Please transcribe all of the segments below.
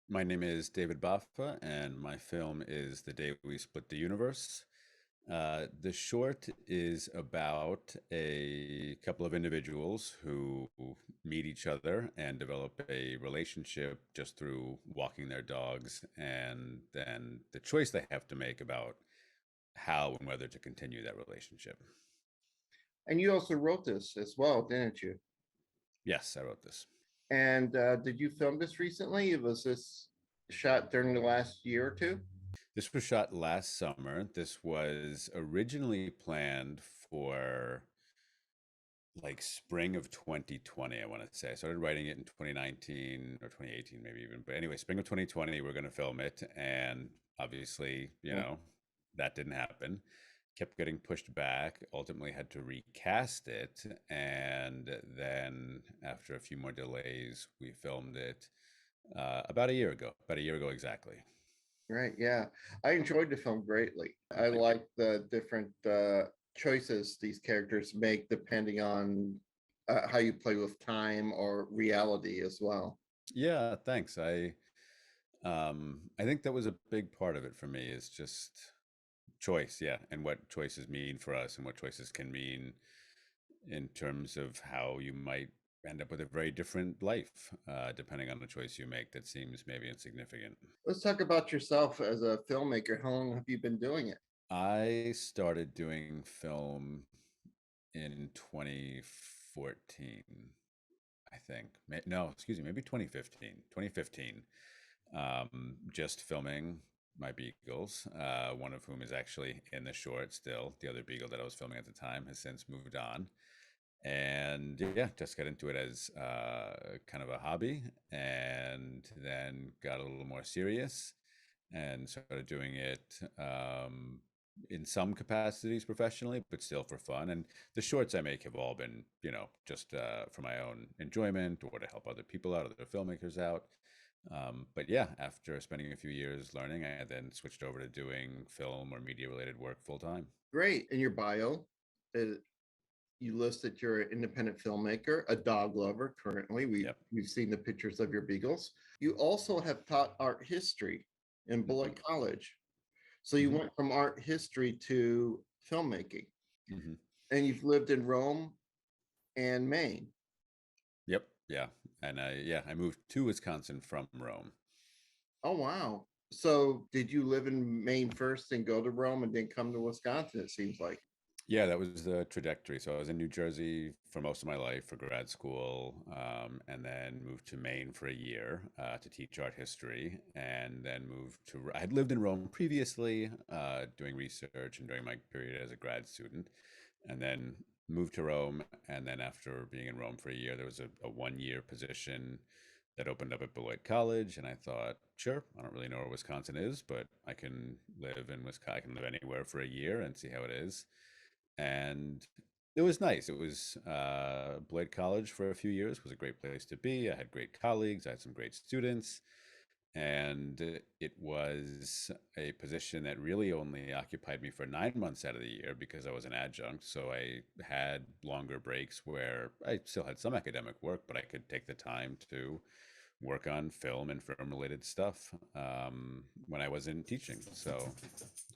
My name is David Boffa, and my film is The Day We Split the Universe. The short is about a couple of individuals who meet each other and develop a relationship just through walking their dogs, and then the choice they have to make about how and whether to continue that relationship. And you also wrote this as well, didn't you? Yes, I wrote this. And did you film this recently? Was this shot during the last year or two? This was shot last summer. This was originally planned for like spring of 2020, I want to say. I started writing it in 2019 or 2018, maybe even. But anyway, spring of 2020, we're going to film it. And obviously, Yeah. that didn't happen. Kept getting pushed back, ultimately had to recast it. And then after a few more delays, we filmed it about a year ago exactly. Right. Yeah. I enjoyed the film greatly. I Thank you. like the different choices these characters make depending on how you play with time or reality as well. Yeah, thanks. I think that was a big part of it for me is just choice, yeah, and what choices mean for us and what choices can mean in terms of how you might end up with a very different life, depending on the choice you make that seems maybe insignificant. Let's talk about yourself as a filmmaker. How long have you been doing it? I started doing film in 2014, I think. No, excuse me, maybe 2015. 2015. Just filming my beagles, one of whom is actually in the short still. The other beagle that I was filming at the time has since moved on. And yeah, just got into it as kind of a hobby, and then got a little more serious and started doing it in some capacities professionally, but still for fun. And the shorts I make have all been, just for my own enjoyment or to help other people out, other filmmakers out. But yeah, after spending a few years learning, I then switched over to doing film or media related work full time. Great. In your bio, uh, you list that you're an independent filmmaker, a dog lover currently. Yep. We've seen the pictures of your beagles. You also have taught art history in Hmm. Beloit College. So you Hmm. went from art history to filmmaking, Hmm. and you've lived in Rome and Maine. Yep. Yeah. And I moved to Wisconsin from Rome. Oh wow. So did you live in Maine first and go to Rome and then come to Wisconsin, it seems like? Yeah, that was the trajectory. So I was in New Jersey for most of my life for grad school, and then moved to Maine for a year to teach art history, and then moved to. I had lived in Rome previously, doing research and during my period as a grad student, and then moved to Rome. And then after being in Rome for a year, there was a 1 year position that opened up at Beloit College, and I thought, sure, I don't really know where Wisconsin is, but I can live in Wisconsin. I can live anywhere for a year and see how it is. And it was nice. It was Beloit College for a few years was a great place to be. I had great colleagues. I had some great students, and it was a position that really only occupied me for 9 months out of the year because I was an adjunct. So I had longer breaks where I still had some academic work, but I could take the time to work on film and film related stuff when I wasn't teaching. So,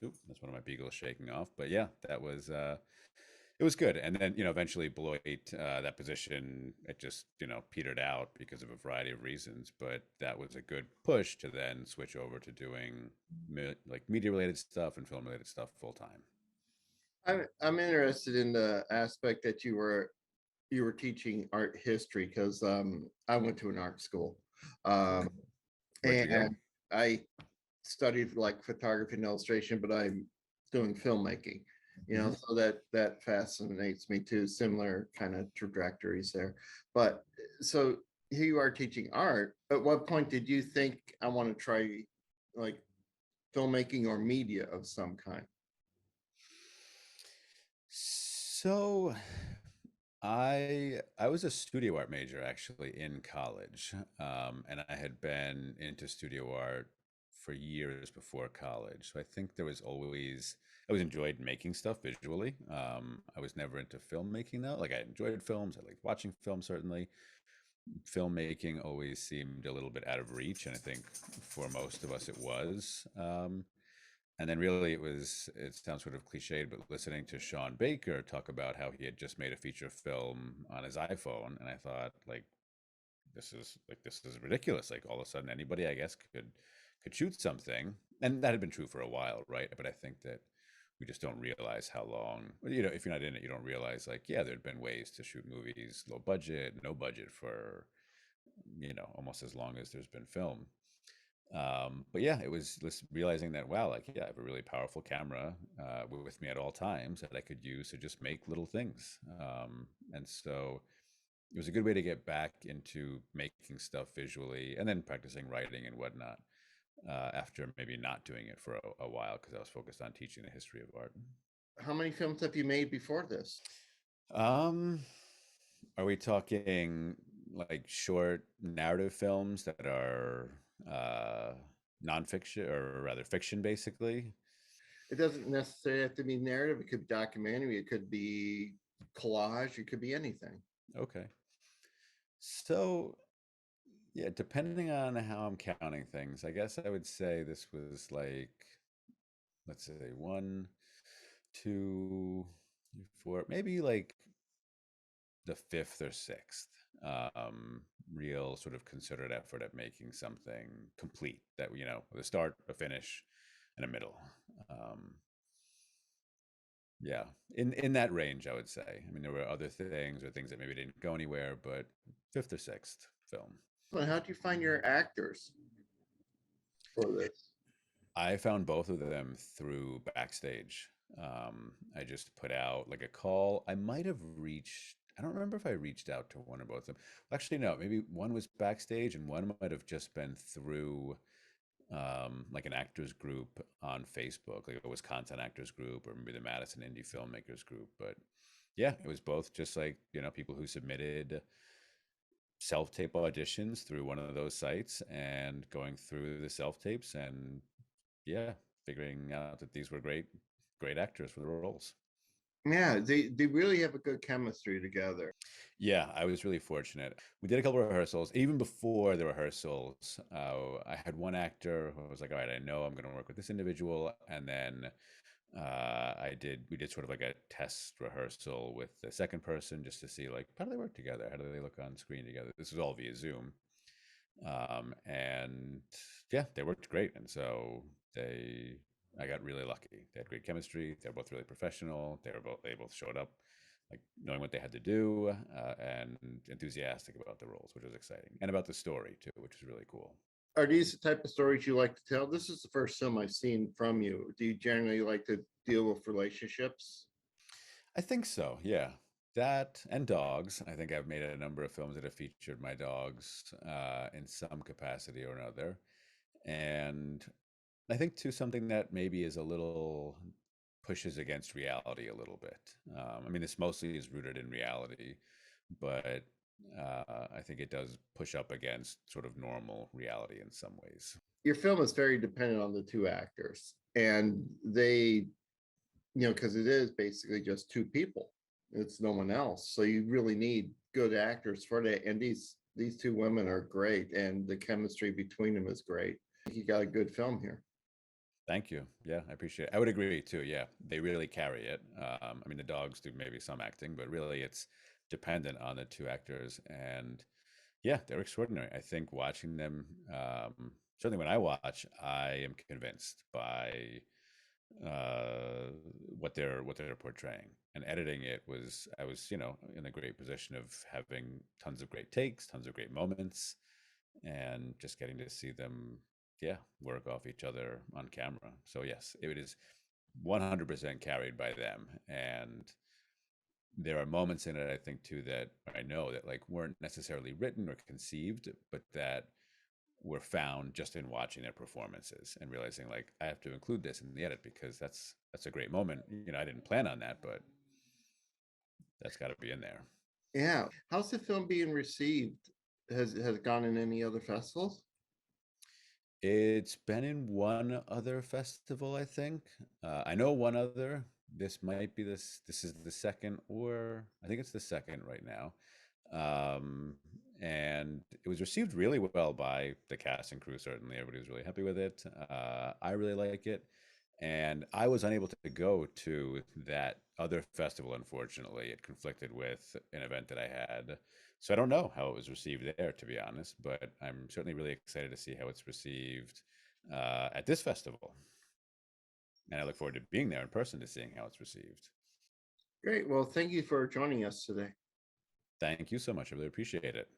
that's one of my beagles shaking off. But yeah, that was it was good. And then, eventually Beloit, that position, it just, petered out because of a variety of reasons. But that was a good push to then switch over to doing like media related stuff and film related stuff full time. I'm interested in the aspect that you were teaching art history because I went to an art school, um, Cool. Where'd you go? and I studied like photography and illustration, but I'm doing filmmaking. Hmm. So that fascinates me too. Similar kind of trajectories there. But so here you are teaching art. At what point did you think I want to try like filmmaking or media of some kind? So I was a studio art major actually in college, and I had been into studio art for years before college. So I think there was always I always enjoyed making stuff visually. I was never into filmmaking though. Like I enjoyed films, I liked watching films certainly, filmmaking always seemed a little bit out of reach, and I think for most of us it was. And then really it sounds sort of cliched, but listening to Sean Baker talk about how he had just made a feature film on his iPhone, and I thought, like, this is ridiculous. Like, all of a sudden anybody, I guess, could shoot something. And that had been true for a while, right? But I think that we just don't realize how long, if you're not in it, you don't realize, like, yeah, there'd been ways to shoot movies low budget, no budget, for almost as long as there's been film. But yeah, it was just realizing that, wow, like, yeah, I have a really powerful camera with me at all times that I could use to just make little things. And so it was a good way to get back into making stuff visually and then practicing writing and whatnot, after maybe not doing it for a while because I was focused on teaching the history of art. How many films have you made before this? Um, are we talking like short narrative films that are uh, nonfiction, or rather fiction, basically? It doesn't necessarily have to be narrative. It could be documentary. It could be collage. It could be anything. Okay. So, yeah, depending on how I'm counting things, I guess I would say this was like, let's say, one, two, three, four, maybe like the fifth or sixth real sort of concerted effort at making something complete, that, with a start, a finish, and a middle. Um, yeah, in that range, I would say. I mean, there were other things or things that maybe didn't go anywhere, but fifth or sixth film. But how do you find your actors for this? I found both of them through Backstage. I just put out like a call. I don't remember if I reached out to one or both of them. Actually, no, maybe one was Backstage and one might have just been through like an actors group on Facebook, like a Wisconsin actors group, or maybe the Madison Indie Filmmakers group. But yeah, it was both just like, people who submitted self tape auditions through one of those sites and going through the self tapes, and yeah, figuring out that these were great actors for the roles. Yeah, they really have a good chemistry together. Yeah, I was really fortunate. We did a couple of rehearsals. Even before the rehearsals, I had one actor who was like, "All right, I know I'm going to work with this individual," and then we did sort of like a test rehearsal with the second person just to see, like, how do they work together? How do they look on screen together? This was all via Zoom. And yeah, they worked great. And so I got really lucky. They had great chemistry. They're both really professional. They both showed up like knowing what they had to do, and enthusiastic about the roles, which was exciting, and about the story too, which was really cool. Are these the type of stories you like to tell? This is the first film I've seen from you. Do you generally like to deal with relationships? I think so. Yeah. That and dogs. I think I've made a number of films that have featured my dogs in some capacity or another. And I think too, something that maybe is a little pushes against reality a little bit. I mean, this mostly is rooted in reality, but I think it does push up against sort of normal reality in some ways. Your film is very dependent on the two actors, and they, because it is basically just two people. It's no one else. So you really need good actors for that. And these two women are great, and the chemistry between them is great. I think you got a good film here. Thank you. Yeah, I appreciate it. I would agree too. Yeah, they really carry it. I mean, the dogs do maybe some acting, but really it's dependent on the two actors. And yeah, they're extraordinary. I think watching them, certainly when I watch, I am convinced by uh, what they're portraying. And editing it I was, in a great position of having tons of great takes, tons of great moments, and just getting to see them, yeah, work off each other on camera. So yes, it is 100% carried by them. And there are moments in it, I think too, that I know that like weren't necessarily written or conceived, but that were found just in watching their performances and realizing, like, I have to include this in the edit because that's a great moment. I didn't plan on that, but that's got to be in there. Yeah. How's the film being received? Has it gone in any other festivals? It's been in one other festival, I think. I know one other. This might be this. This is the second, or I think it's the second right now. Um, and it was received really well by the cast and crew. Certainly, everybody was really happy with it. I really like it, and I was unable to go to that other festival. Unfortunately, it conflicted with an event that I had, so I don't know how it was received there, to be honest. But I'm certainly really excited to see how it's received at this festival, and I look forward to being there in person to seeing how it's received. Great. Well, thank you for joining us today. Thank you so much. I really appreciate it.